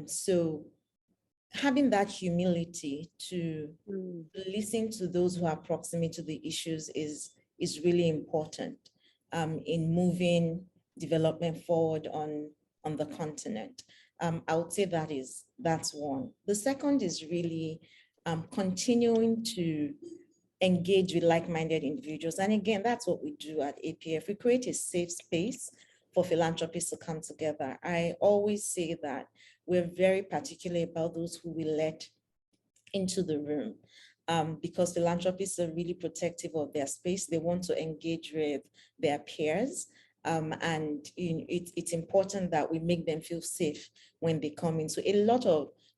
So having that humility to listen to those who are proximate to the issues is really important in moving development forward on the continent. I would say that's one. The second is really continuing to engage with like-minded individuals. And again, that's what we do at APF. We create a safe space for philanthropists to come together. I always say that we're very particular about those who we let into the room, because philanthropists are really protective of their space. They want to engage with their peers. And it's important that we make them feel safe when they come in. So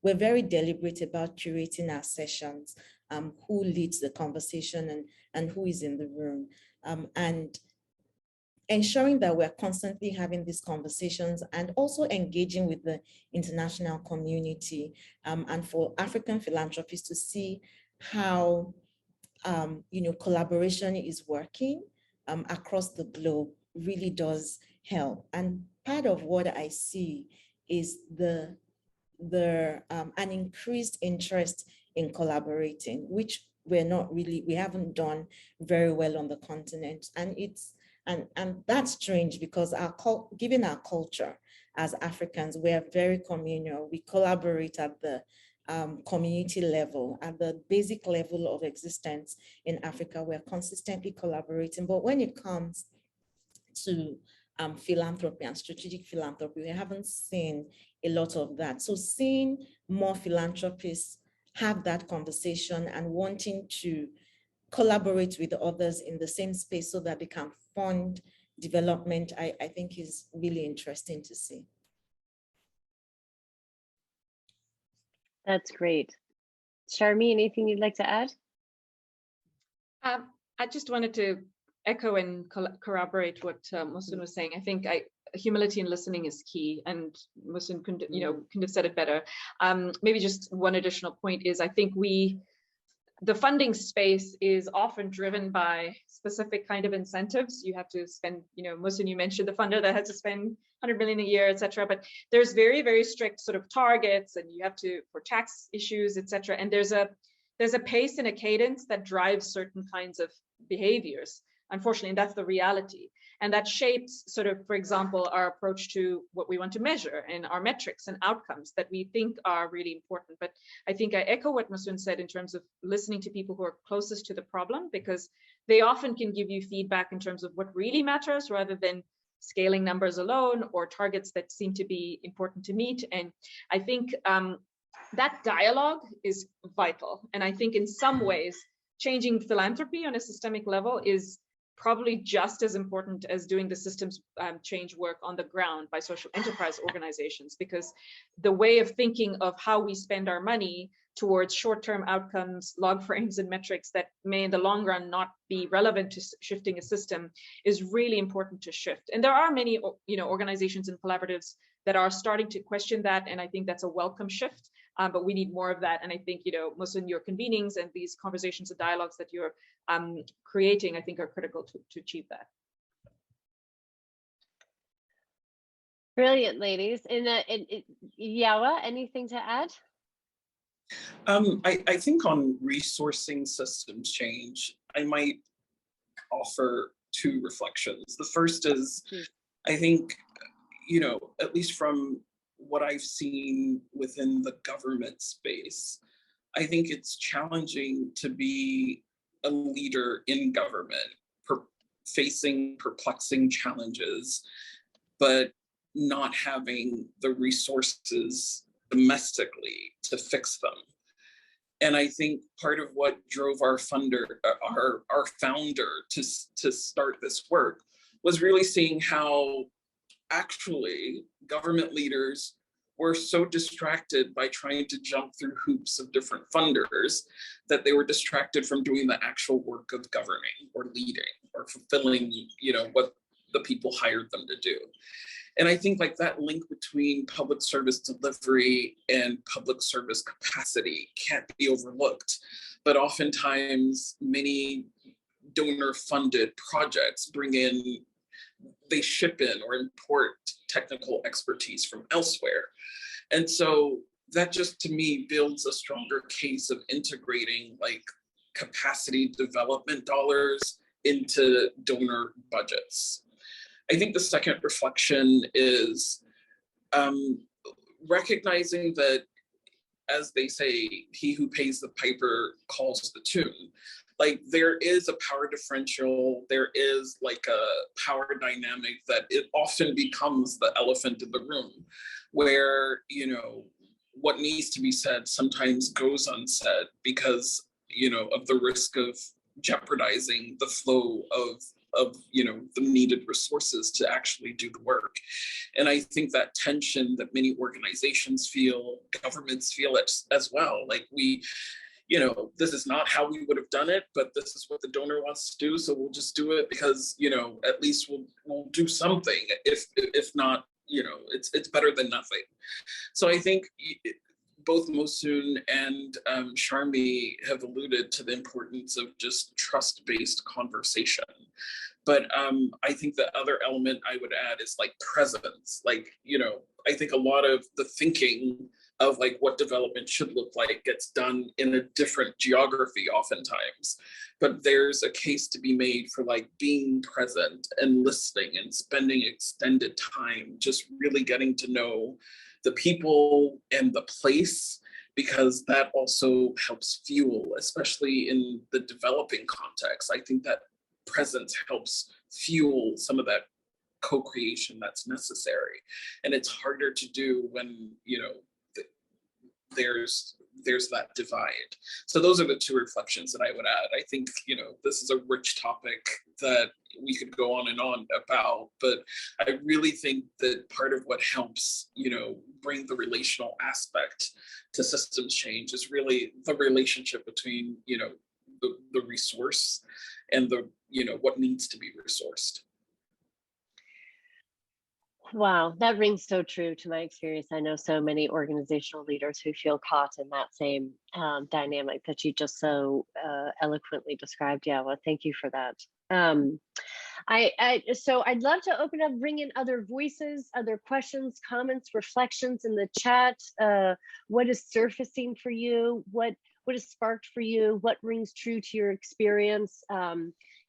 we're very deliberate about curating our sessions, who leads the conversation and who is in the room, and ensuring that we're constantly having these conversations, and also engaging with the international community, and for African philanthropists to see how collaboration is working across the globe really does help. And part of what I see is an increased interest in collaborating, which we haven't done very well on the continent. And that's strange, because given our culture as Africans, we are very communal. We collaborate at the community level, at the basic level of existence in Africa. We're consistently collaborating. But when it comes to philanthropy and strategic philanthropy, we haven't seen a lot of that. So seeing more philanthropists have that conversation and wanting to collaborate with others in the same space so that they can fund development, I think is really interesting to see. That's great. Charmy, anything you'd like to add? I just wanted to echo and corroborate what Mohsen was saying. I think humility and listening is key, and Mohsen couldn't have said it better. Maybe just one additional point is, I think the funding space is often driven by specific kind of incentives. You have to spend, Mohsen, you mentioned the funder that had to spend 100 million a year, et cetera, but there's very, very strict sort of targets, and you have to, for tax issues, et cetera. And there's a pace and a cadence that drives certain kinds of behaviors, unfortunately, and that's the reality. And that shapes sort of, for example, our approach to what we want to measure and our metrics and outcomes that we think are really important. But I think I echo what Mohsen said in terms of listening to people who are closest to the problem, because they often can give you feedback in terms of what really matters rather than scaling numbers alone or targets that seem to be important to meet. And I think that dialogue is vital. And I think in some ways, changing philanthropy on a systemic level is probably just as important as doing the systems change work on the ground by social enterprise organizations, because the way of thinking of how we spend our money towards short-term outcomes, log frames and metrics that may in the long run not be relevant to shifting a system is really important to shift. And there are many organizations and collaboratives that are starting to question that, and I think that's a welcome shift. But we need more of that. And I think, Mohsen, your convenings and these conversations and dialogues that you're creating, I think are critical to achieve that. Brilliant, ladies. Yawa, anything to add? I think on resourcing systems change, I might offer two reflections. The first is, I think, at least from what I've seen within the government space, I think it's challenging to be a leader in government, facing perplexing challenges, but not having the resources domestically to fix them. And I think part of what drove our founder to start this work was really seeing how actually government leaders were so distracted by trying to jump through hoops of different funders that they were distracted from doing the actual work of governing or leading or fulfilling, what the people hired them to do. And I think like that link between public service delivery and public service capacity can't be overlooked. But oftentimes many donor funded projects they ship in or import technical expertise from elsewhere. And so that just to me builds a stronger case of integrating like capacity development dollars into donor budgets. I think the second reflection is recognizing that, as they say, he who pays the piper calls the tune. Like there is a power differential, there is like a power dynamic that it often becomes the elephant in the room where, what needs to be said sometimes goes unsaid because, of the risk of jeopardizing the flow of the needed resources to actually do the work. And I think that tension that many organizations feel, governments feel it as well. Like this is not how we would have done it, but this is what the donor wants to do. So we'll just do it because, at least we'll do something. If not, it's better than nothing. So I think both Mohsen and Harambe have alluded to the importance of just trust-based conversation. But I think the other element I would add is like presence. Like, I think a lot of the thinking of like what development should look like gets done in a different geography oftentimes. But there's a case to be made for like being present and listening and spending extended time, just really getting to know the people and the place, because that also helps fuel, especially in the developing context. I think that presence helps fuel some of that co-creation that's necessary. And it's harder to do when, there's that divide. So those are the two reflections that I would add. I think, this is a rich topic that we could go on and on about, but I really think that part of what helps, bring the relational aspect to systems change is really the relationship between, the resource and what needs to be resourced. Wow, that rings so true to my experience. I know so many organizational leaders who feel caught in that same dynamic that you just so eloquently described. Yeah, well, thank you for that. So I'd love to open up, bring in other voices, other questions, comments, reflections in the chat. What is surfacing for you? What is sparked for you? What rings true to your experience?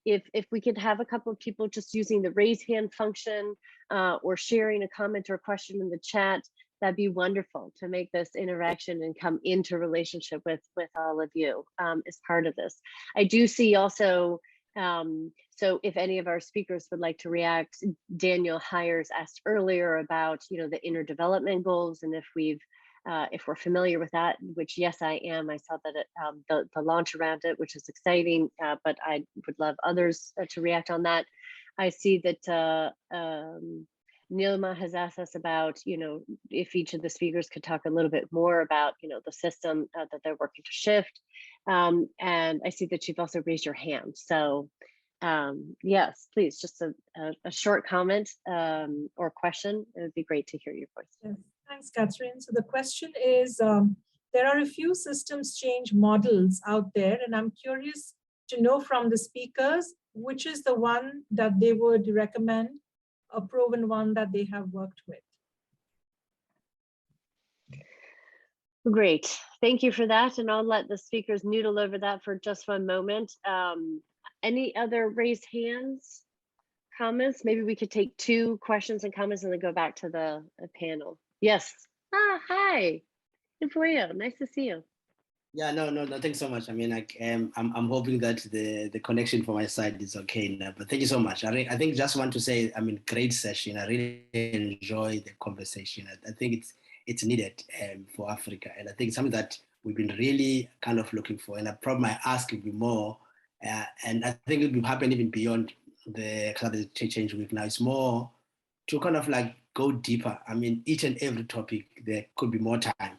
If we could have a couple of people just using the raise hand function or sharing a comment or a question in the chat, that'd be wonderful to make this interaction and come into relationship with all of you as part of this. I do see also, so if any of our speakers would like to react, Daniel Hires asked earlier about, the inner development goals, and if we're familiar with that, which yes, I am. I saw that the launch around it, which is exciting, but I would love others to react on that. I see that Nilma has asked us about, if each of the speakers could talk a little bit more about, the system that they're working to shift. And I see that you've also raised your hand. So yes, please, just a short comment or question. It would be great to hear your voice. Yes. Thanks, Catherine. So the question is, there are a few systems change models out there, and I'm curious to know from the speakers, which is the one that they would recommend, a proven one that they have worked with. Great, thank you for that. And I'll let the speakers noodle over that for just one moment. Any other raised hands, comments? Maybe we could take 2 questions and comments and then go back to the panel. Yes. Hi. Ifuyo, nice to see you. Yeah, no, thanks so much. I mean, I'm hoping that the connection from my side is okay now, but thank you so much. I think just want to say, great session. I really enjoy the conversation. I think it's needed for Africa, and I think it's something that we've been really kind of looking for. And I probably might ask will be more, and I think it will happen even beyond the climate change week. Now it's more to kind of like go deeper. Each and every topic there could be more time.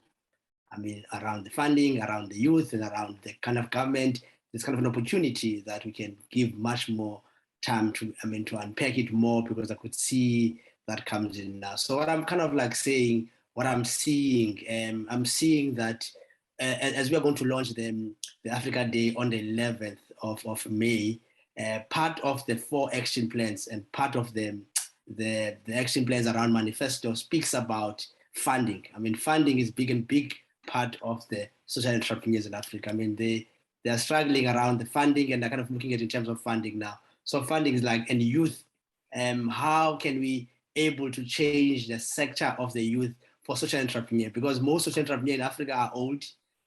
Around the funding, around the youth, and around the kind of government, there's kind of an opportunity that we can give much more time to, to unpack it more, because I could see that comes in now. So what I'm kind of like saying, what I'm seeing that as we are going to launch the Africa Day on the 11th of May, part of the 4 action plans and part of the action plans around manifesto speaks about funding. Funding is big part of the social entrepreneurs in Africa. They are struggling around the funding, and they're kind of looking at it in terms of funding now. So funding is like, and youth, how can we able to change the sector of the youth for social entrepreneur? Because most social entrepreneurs in Africa are old,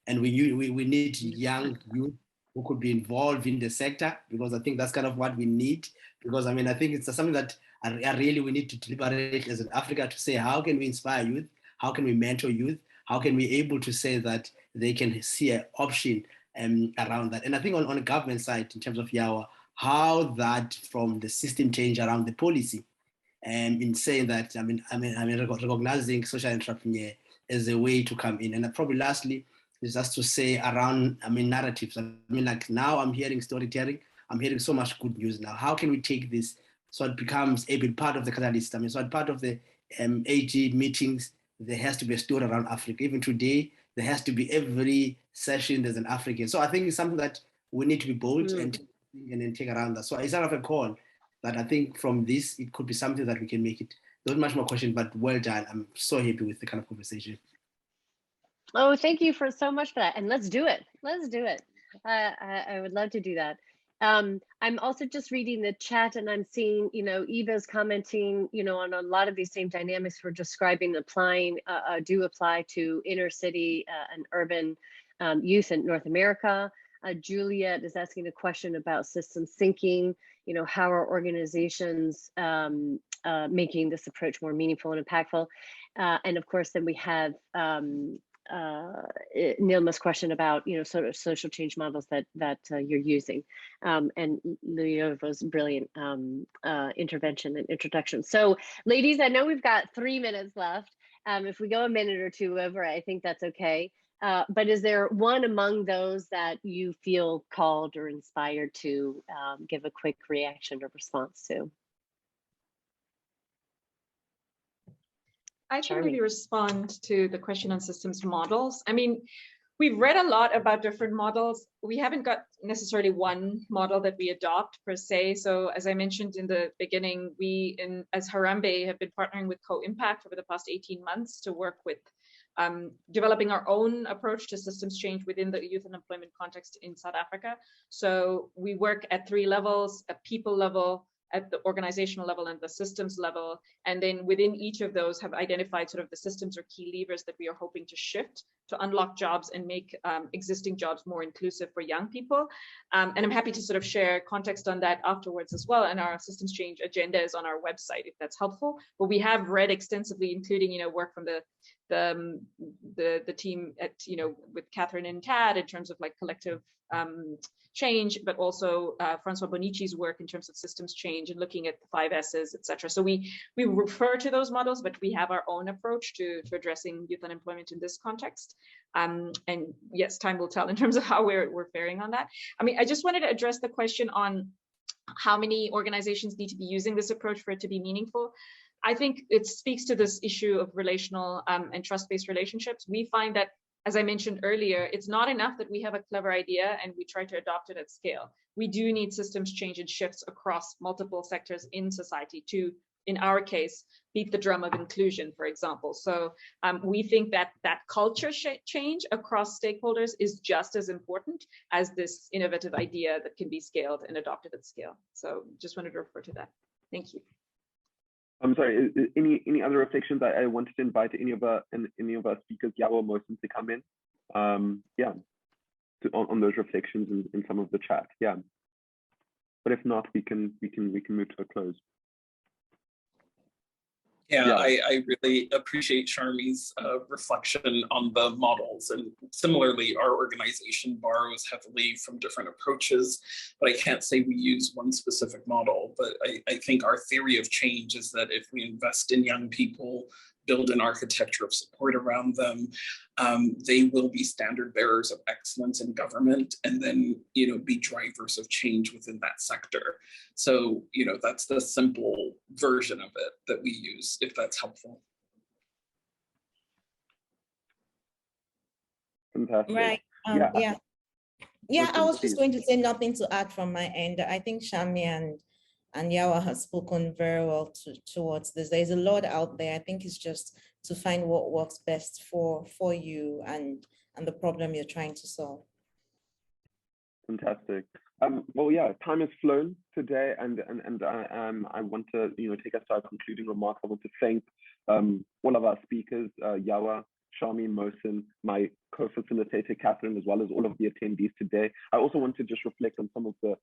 and we need young youth who could be involved in the sector, because I think that's kind of what we need. Because I think it's something that we need to deliberate as an Africa to say, how can we inspire youth? How can we mentor youth? How can we able to say that they can see an option around that? And I think on the government side, in terms of how that from the system change around the policy, and in saying that, recognizing social entrepreneur as a way to come in. And probably lastly is just to say around, narratives. Like now I'm hearing storytelling. I'm hearing so much good news now. How can we take this so it becomes a bit part of the catalyst? So part of the AG meetings, there has to be a story around Africa. Even today, there has to be every session there's an African. So I think it's something that we need to be bold and then take around that. So it's sort of a call that I think from this, it could be something that we can make it. Not much more question, but well done. I'm so happy with the kind of conversation. Oh, thank you so much for that. And let's do it. Let's do it. I would love to do that. I'm also just reading the chat, and I'm seeing, Eva's commenting, on a lot of these same dynamics we're describing, do apply to inner city and urban youth in North America. Juliet is asking a question about systems thinking, how are organizations making this approach more meaningful and impactful? And of course, then we have Nilma's question about, sort of social change models that you're using, and Lyova's brilliant intervention and introduction. So ladies, I know we've got 3 minutes left. If we go a minute or two over, I think that's okay. But is there one among those that you feel called or inspired to give a quick reaction or response to? I can maybe respond to the question on systems models. I mean, we've read a lot about different models. We haven't got necessarily one model that we adopt per se. So as I mentioned in the beginning, we, as Harambe, have been partnering with Co-Impact over the past 18 months to work with developing our own approach to systems change within the youth and employment context in South Africa. So we work at 3 levels: at people level, at the organizational level, and the systems level. And then within each of those have identified sort of the systems or key levers that we are hoping to shift to unlock jobs and make existing jobs more inclusive for young people. And I'm happy to sort of share context on that afterwards as well. And our systems change agenda is on our website, if that's helpful. But we have read extensively, including, work from the team at, with Catherine and Tad in terms of like collective change, but also Francois Bonici's work in terms of systems change and looking at the 5 S's, et cetera. So we refer to those models, but we have our own approach to addressing youth unemployment in this context. And yes, time will tell in terms of how we're faring on that. I mean, I just wanted to address the question on how many organizations need to be using this approach for it to be meaningful. I think it speaks to this issue of relational and trust-based relationships. We find that, as I mentioned earlier, it's not enough that we have a clever idea and we try to adopt it at scale. We do need systems change and shifts across multiple sectors in society to, in our case, beat the drum of inclusion, for example. So we think that culture change across stakeholders is just as important as this innovative idea that can be scaled and adopted at scale. So just wanted to refer to that. Thank you. I'm sorry, any other reflections? I wanted to invite any of our speakers, Yawa or Mohsen, to come in. On those reflections in some of the chat. Yeah. But if not, we can move to a close. Yeah, I really appreciate Sharmi's reflection on the models. And similarly, our organization borrows heavily from different approaches, but I can't say we use one specific model. But I think our theory of change is that if we invest in young people, build an architecture of support around them, they will be standard bearers of excellence in government, and then be drivers of change within that sector. So that's the simple version of it that we use, if that's helpful. Fantastic. Right. Yeah. I was just going to say nothing to add from my end. I think Shami and Yawa has spoken very well towards this. There's a lot out there. I think it's just to find what works best for you and the problem you're trying to solve. Fantastic. Well, yeah, time has flown today, and I want to take us to our concluding remarks. I want to thank all of our speakers, Yawa, Shami, Mohsen, my co-facilitator, Catherine, as well as all of the attendees today. I also want to just reflect on some of the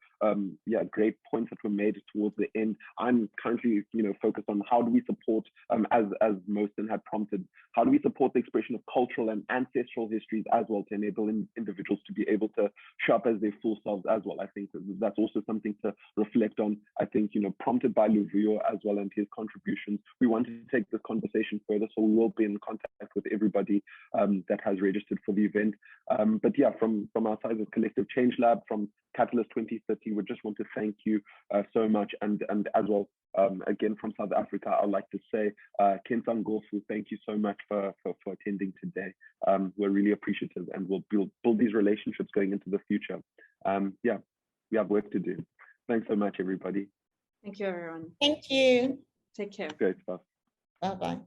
great points that were made towards the end. I'm currently, focused on how do we support, as Mohsen had prompted, how do we support the expression of cultural and ancestral histories as well to enable individuals to be able to show up as their full selves as well. I think that's also something to reflect on. I think, prompted by Luvuyo as well and his contributions, we want to take this conversation further, so we will be in contact with everybody that has registered for the event. But yeah, from our side of Collective Change Lab, from Catalyst 2030, we just want to thank you so much. And as well, again, from South Africa, I'd like to say, Kensang Gofu, thank you so much for attending today. We're really appreciative, and we'll build these relationships going into the future. Yeah, we have work to do. Thanks so much, everybody. Thank you, everyone. Thank you. Take care. Great stuff. Bye-bye.